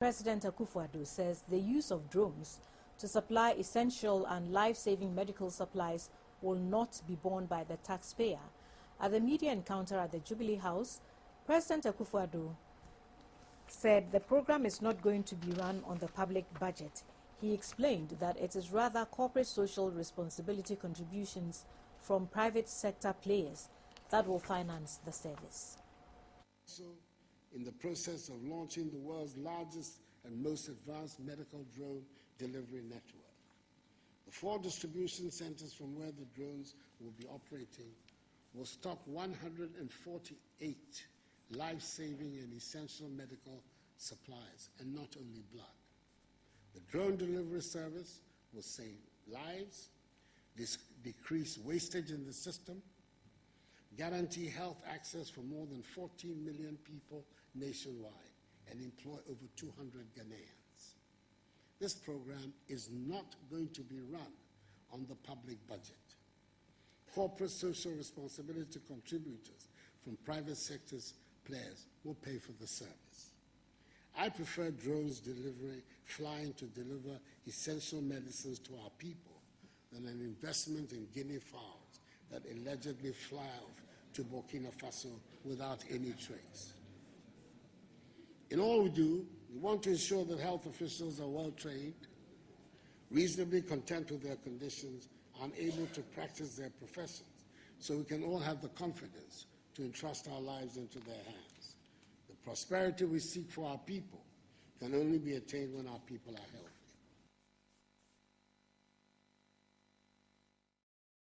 President Akufo-Addo says the use of drones to supply essential and life-saving medical supplies will not be borne by the taxpayer. At the media encounter at the Jubilee House, President Akufo-Addo said the program is not going to be run on the public budget. He explained that it is rather corporate social responsibility contributions from private sector players that will finance the service. So, in the process of launching the world's largest and most advanced medical drone delivery network. The 4 distribution centers from where the drones will be operating will stock 148 life-saving and essential medical supplies, and not only blood. The drone delivery service will save lives, decrease wastage in the system, guarantee health access for more than 14 million people nationwide, and employ over 200 Ghanaians. This program is not going to be run on the public budget. Corporate social responsibility contributors from private sector's players will pay for the service. I prefer drones flying to deliver essential medicines to our people than an investment in Guinea Fowls that allegedly fly off to Burkina Faso without any trace. In all we do, we want to ensure that health officials are well trained, reasonably content with their conditions, and able to practice their professions, so we can all have the confidence to entrust our lives into their hands. The prosperity we seek for our people can only be attained when our people are healthy.